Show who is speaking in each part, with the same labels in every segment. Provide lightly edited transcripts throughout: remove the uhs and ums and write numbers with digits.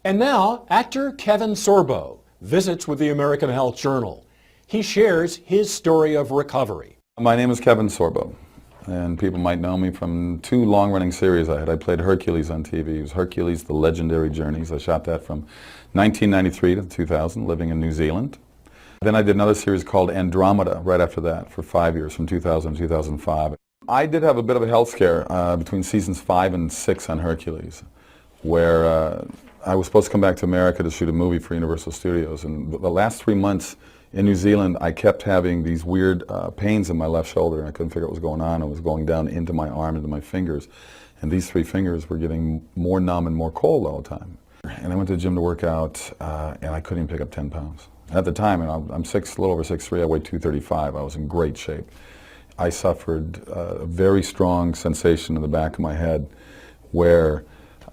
Speaker 1: And now, actor Kevin Sorbo visits with the American Health Journal. He shares his story of recovery.
Speaker 2: My name is Kevin Sorbo, and people might know me from two long-running series I had. I played Hercules on TV. It was Hercules, The Legendary Journeys. I shot that from 1993 to 2000, living in New Zealand. Then I did another series called Andromeda right after that for 5 years, from 2000 to 2005. I did have a bit of a health scare between seasons 5 and 6 on Hercules, where I was supposed to come back to America to shoot a movie for Universal Studios, and the last 3 months in New Zealand I kept having these weird pains in my left shoulder, and I couldn't figure out what was going on. It was going down into my arm, into my fingers, and these 3 fingers were getting more numb and more cold all the time. And I went to the gym to work out, and I couldn't even pick up 10 pounds. At the time, and I'm a little over 6'3", I weighed 235, I was in great shape. I suffered a very strong sensation in the back of my head where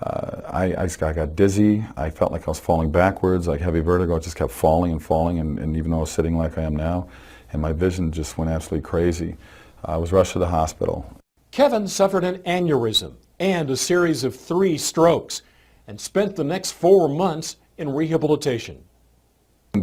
Speaker 2: I got dizzy. I felt like I was falling backwards, like heavy vertigo. I just kept falling and falling, and even though I was sitting like I am now, and my vision just went absolutely crazy. I was rushed to the hospital.
Speaker 1: Kevin suffered an aneurysm and a series of 3 strokes and spent the next 4 months in rehabilitation.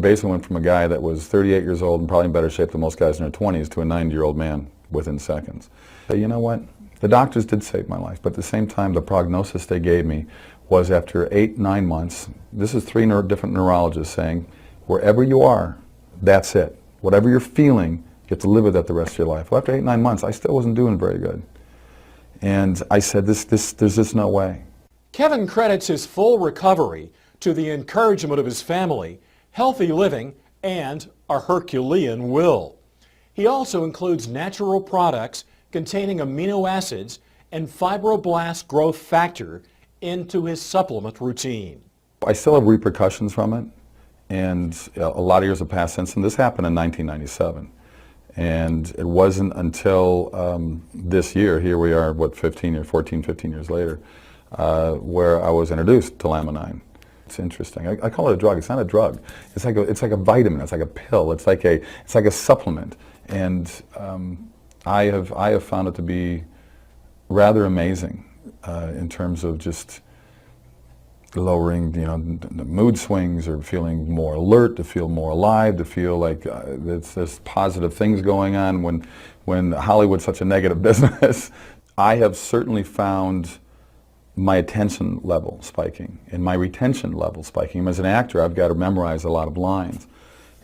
Speaker 2: Basically went from a guy that was 38 years old and probably in better shape than most guys in their 20s to a 90-year-old man within seconds. But you know what? The doctors did save my life, but at the same time the prognosis they gave me was after 8-9 months, this is 3 different neurologists saying, wherever you are, that's it. Whatever you're feeling, you have to live with that the rest of your life. Well, after 8-9 months, I still wasn't doing very good. And I said, there's just no way.
Speaker 1: Kevin credits his full recovery to the encouragement of his family, healthy living, and a Herculean will. He also includes natural products containing amino acids and fibroblast growth factor into his supplement routine.
Speaker 2: I still have repercussions from it, and a lot of years have passed since, and this happened in 1997. And it wasn't until this year, here we are, what, 15 years later, where I was introduced to LAMININE. It's interesting. I call it a drug. It's not a drug. It's like a vitamin. It's like a pill. It's like a supplement. And I have found it to be rather amazing in terms of just lowering, the mood swings, or feeling more alert, to feel more alive, to feel like there's positive things going on when Hollywood's such a negative business. I have certainly found my attention level spiking and my retention level spiking. As an actor, I've got to memorize a lot of lines,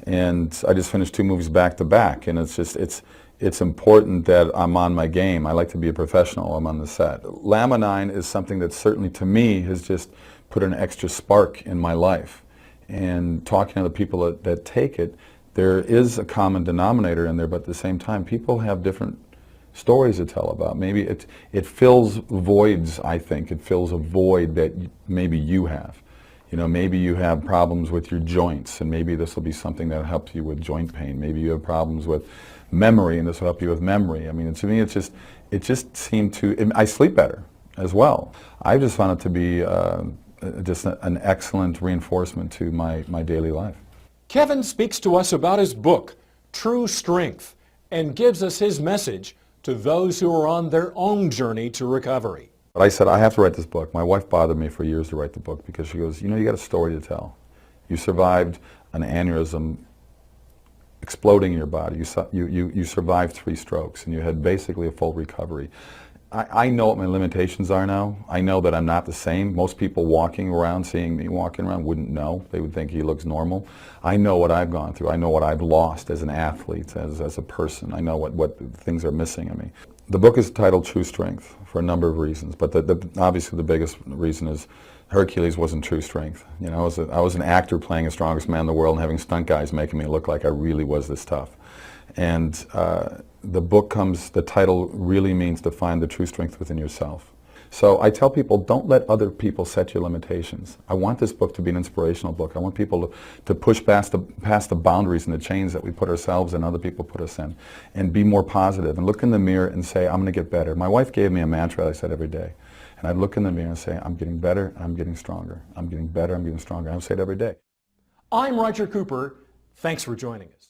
Speaker 2: and I just finished 2 movies back to back, and it's important that I'm on my game. I like to be a professional. I'm on the set. LAMININE is something that certainly to me has just put an extra spark in my life, and talking to the people that take it, there is a common denominator in there, but at the same time people have different stories to tell about. Maybe it fills voids, I think. It fills a void that maybe you have. Maybe you have problems with your joints, and maybe this will be something that helps you with joint pain. Maybe you have problems with memory, and this will help you with memory. I mean, to me, it just seemed to, I sleep better as well. I just found it to be just an excellent reinforcement to my daily life.
Speaker 1: Kevin speaks to us about his book, True Strength, and gives us his message to those who are on their own journey to recovery.
Speaker 2: But I said, I have to write this book. My wife bothered me for years to write the book because she goes, you got a story to tell. You survived an aneurysm exploding in your body. You survived 3 strokes, and you had basically a full recovery. I know what my limitations are now. I know that I'm not the same. Most people walking around, seeing me walking around, wouldn't know. They would think he looks normal. I know what I've gone through. I know what I've lost as an athlete, as a person. I know what things are missing in me. The book is titled True Strength for a number of reasons, but obviously the biggest reason is Hercules wasn't true strength. I was an actor playing the strongest man in the world and having stunt guys making me look like I really was this tough. And the title really means to find the true strength within yourself. So I tell people, don't let other people set your limitations. I want this book to be an inspirational book. I want people to push past the boundaries and the chains that we put ourselves and other people put us in, and be more positive, and look in the mirror and say, I'm going to get better. My wife gave me a mantra that I said every day. And I'd look in the mirror and say, I'm getting better, I'm getting stronger. I'm getting better, I'm getting stronger. I would say it every day.
Speaker 1: I'm Roger Cooper. Thanks for joining us.